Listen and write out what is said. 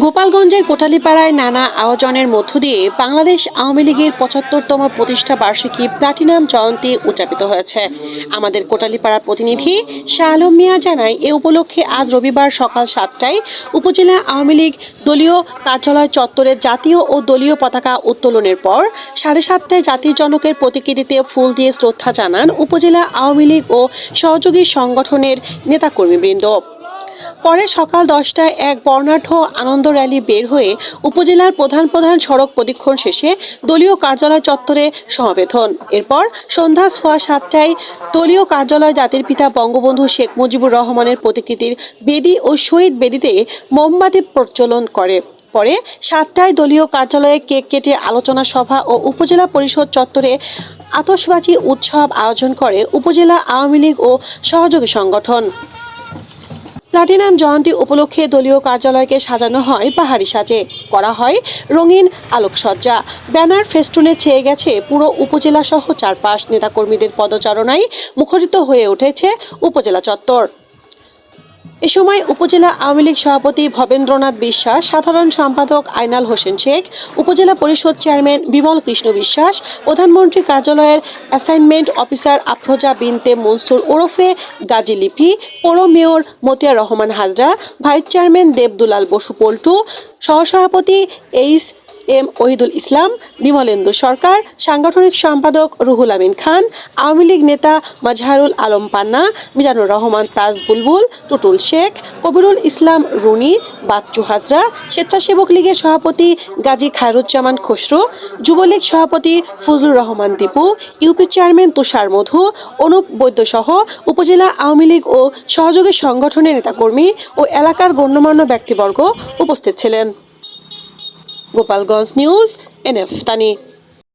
গোপালগঞ্জের কোটালীপাড়ায় নানা আয়োজনের মধ্য দিয়ে বাংলাদেশ আওয়ামী লীগের ৭৫তম প্রতিষ্ঠা বার্ষিকী প্লাটিনাম জয়ন্তী উদযাপিত হয়েছে। আমাদের কোটালীপাড়া প্রতিনিধি শাহ আলম মিয়া জানায়, এ উপলক্ষে আজ রবিবার সকাল ৭টায় উপজেলা আওয়ামী লীগ দলীয় কার্যালয় চত্বরে জাতীয় ও দলীয় পতাকা উত্তোলনের পর ৭:৩০টায় জাতির জনকের প্রতিকৃতিতে ফুল দিয়ে শ্রদ্ধা জানান উপজেলা আওয়ামী লীগ ও সহযোগী সংগঠনের নেতাকর্মীবৃন্দ। পরে সকাল 10টায় এক বর্ণাঢ্য আনন্দ র্যালি বের হয়ে উপজেলার প্রধান প্রধান সড়ক প্রদক্ষিণ শেষে দলীয় কার্যালয় চত্বরে সমাবেত হন। এরপর সন্ধ্যা 7:15টায় দলীয় কার্যালয় জাতির পিতা বঙ্গবন্ধু শেখ মুজিবুর রহমানের প্রতিকৃতির বেদি ও শহীদ বেদিতে মোমবাতি প্রজ্বলন করে। পরে 7টায় দলীয় কার্যালয়ে কেক কেটে আলোচনা সভা ও উপজেলা পরিষদ চত্বরে আতশবাজি উৎসব আয়োজন করে উপজেলা আওয়ামী লীগ ও সহযোগী সংগঠন। প্লাটিনাম জয়ন্তী উপলক্ষে দলীয় কার্যালয়কে সাজানো হয় বাহারি সাজে, করা হয় রঙিন আলোকসজ্জা, ব্যানার ফেস্টুনে ছেয়ে গেছে পুরো উপজেলা সহ চারপাশ। নেতাকর্মীদের পদচারণায় মুখরিত হয়ে উঠেছে উপজেলা চত্বর। এ সময় উপজেলা আওয়ামী লীগ সভাপতি ভবেন্দ্রনাথ বিশ্বাস, সাধারণ সম্পাদক আইনাল হোসেন শেখ, উপজেলা পরিষদ চেয়ারম্যান বিমল কৃষ্ণ বিশ্বাস, প্রধানমন্ত্রী কার্যালয়ের অ্যাসাইনমেন্ট অফিসার আফরোজা বিনতে মনসুর ওরফে গাজী লিপি, পৌর mayor Motiar Rahman Hazra, vice chairman Debdulal Basu Paltu, সহসভাপতি এইচ.এম. ওহিদুল ইসলাম, বিমলেন্দু সরকার, সাংগঠনিক সম্পাদক রুহুল আমিন খান, আওয়ামী লীগ নেতা মাজহারুল আলম পান্না, মিজানুর রহমান তাজ বুলবুল, টুটুল শেখ, কবিরুল ইসলাম রুনি, বাচ্চু হাজরা, স্বেচ্ছাসেবক লীগের সভাপতি গাজী খায়রুজ্জামান খসরু, যুবলীগ সভাপতি ফজলুর রহমান দীপু, ইউপি চেয়ারম্যান তুষার মধু, অনুপ বৈদ্য সহ উপজেলা আওয়ামী লীগ ও সহযোগী সংগঠনের নেতাকর্মী ও এলাকার গণ্যমান্য ব্যক্তিবর্গ উপস্থিত ছিলেন। গোপালগঞ্জ নিউজ, এনএফ তানি।